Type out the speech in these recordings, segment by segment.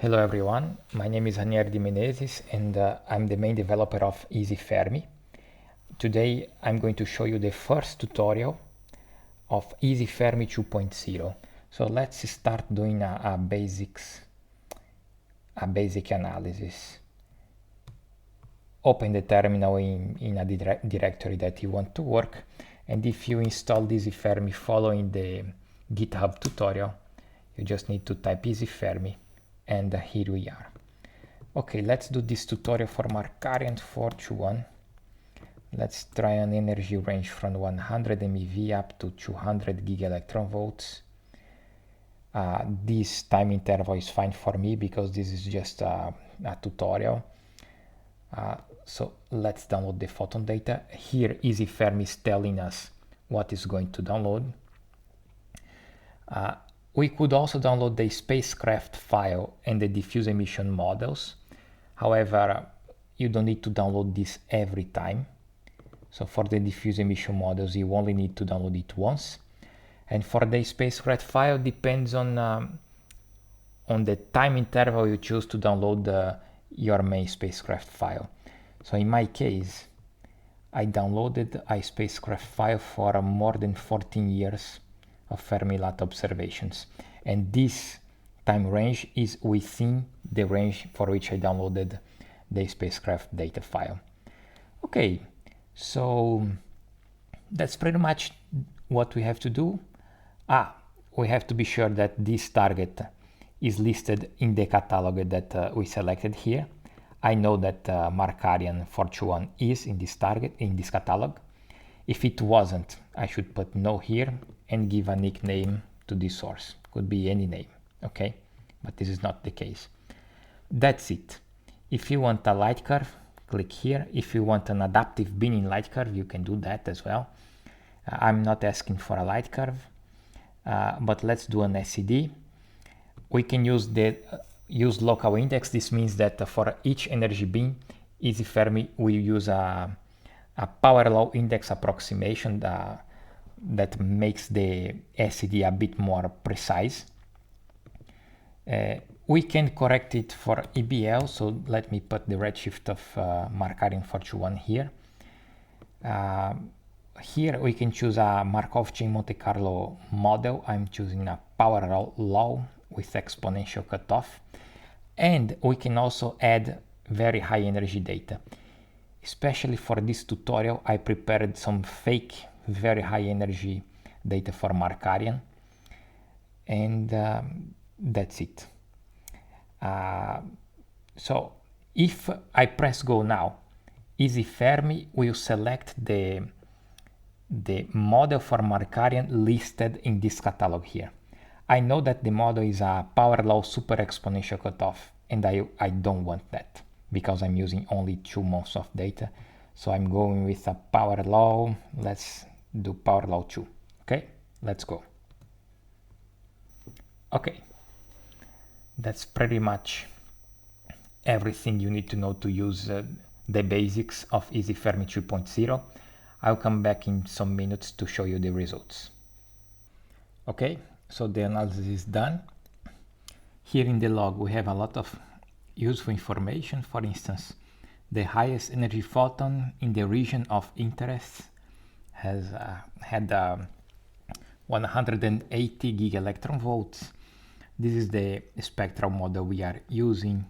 Hello everyone, my name is Ranieri Di Menezes and I'm the main developer of easyfermi. Today I'm going to show you the first tutorial of easyfermi 2.0. So let's start doing a basic analysis. Open the terminal in a directory that you want to work, and if you install easyfermi following the GitHub tutorial, you just need to type easyfermi. And here we are. Okay, let's do this tutorial for Markarian 421. Let's try an energy range from 100 MeV up to 200 gigaelectronvolts. This time interval is fine for me because this is just a tutorial. So let's download the photon data. Here easyfermi is telling us what is going to download. We could also download the spacecraft file and the diffuse emission models. However, you don't need to download this every time. So for the diffuse emission models, you only need to download it once. And for the spacecraft file, depends on the time interval you choose to download your main spacecraft file. So in my case, I downloaded a spacecraft file for more than 14 years of Fermi-Lat observations, and this time range is within the range for which I downloaded the spacecraft data file. Okay, so that's pretty much what we have to do. We have to be sure that this target is listed in the catalog that we selected here. I know that Markarian 421 is in this catalog. If it wasn't, I should put no here and give a nickname to this source. Could be any name, okay? But this is not the case. That's it. If you want a light curve, click here. If you want an adaptive binning light curve, you can do that as well. I'm not asking for a light curve, but let's do an SED. We can use local index. This means that for each energy bin, easyfermi will use a power law index approximation that makes the SED a bit more precise. We can correct it for EBL, so let me put the redshift of Markarian 421 here. Here we can choose a Markov chain Monte Carlo model. I'm choosing a power law with exponential cutoff. And we can also add very high energy data. Especially for this tutorial, I prepared some fake very high energy data for Markarian, and that's it. So if I press go now, easyfermi will select the model for Markarian listed in this catalog here. I know that the model is a power law super exponential cutoff, and I don't want that because I'm using only 2 months of data. So I'm going with a power law. Let's do power law 2. Okay, let's go. Okay, that's pretty much everything you need to know to use the basics of easyfermi 2.0. I'll come back in some minutes to show you the results. Okay, so the analysis is done. Here in the log we have a lot of useful information. For instance, the highest energy photon in the region of interest has had 180 gigaelectronvolts. This is the spectral model we are using.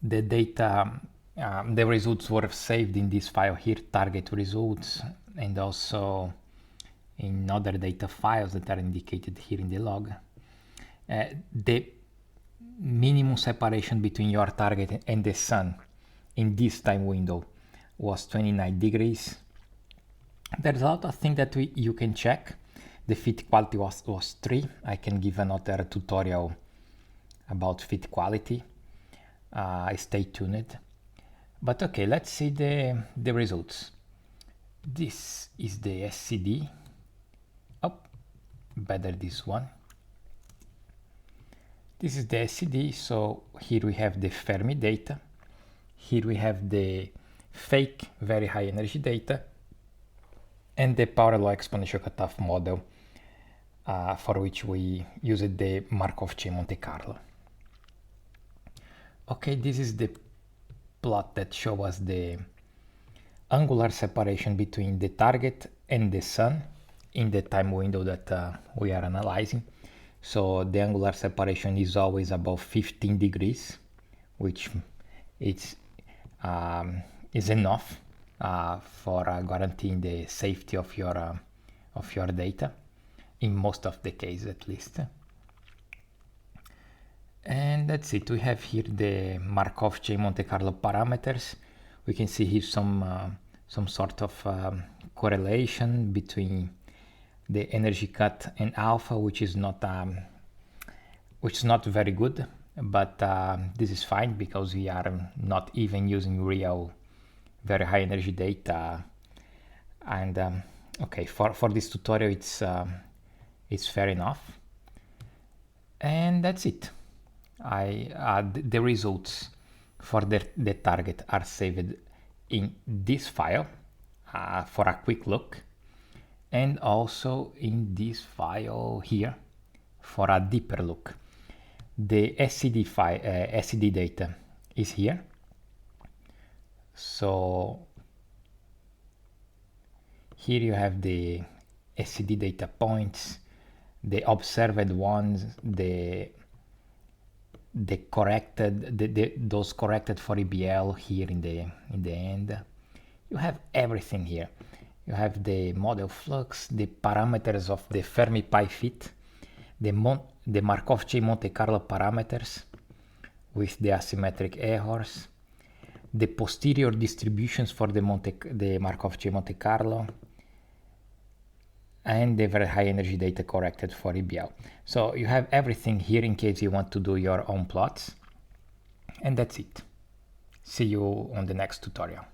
The data, the results were saved in this file here, target results, and also in other data files that are indicated here in the log. The minimum separation between your target and the sun in this time window was 29 degrees. There's a lot of things that you can check. The fit quality was 3. I can give another tutorial about fit quality. Stay tuned. But okay, let's see the results. This is the SCD. Oh, better this one. This is the SCD, so here we have the Fermi data. Here we have the fake very high energy data and the power law exponential cutoff model. for which we used the Markov chain Monte Carlo. Okay, this is the plot that shows us the angular separation between the target and the sun in the time window that we are analyzing. So the angular separation is always above 15 degrees, which is enough for guaranteeing the safety of your data, in most of the cases at least. And that's it. We have here the Markov chain Monte Carlo parameters. We can see here some sort of correlation between the energy cut and alpha, which is not very good, but this is fine because we are not even using real very high energy data. And okay, for this tutorial it's fair enough. And that's it. The results for the target are saved in this file for a quick look, and also in this file here for a deeper look. The SCD file, SCD data is here. So here you have the SCD data points, the observed ones, the corrected, those corrected for EBL here in the end. You have everything here. You have the model flux, the parameters of the Fermi pi fit, the Markov chain Monte Carlo parameters with the asymmetric errors, the posterior distributions for the Markov chain Monte Carlo, and the very high energy data corrected for EBL. So you have everything here in case you want to do your own plots. And that's it. See you on the next tutorial.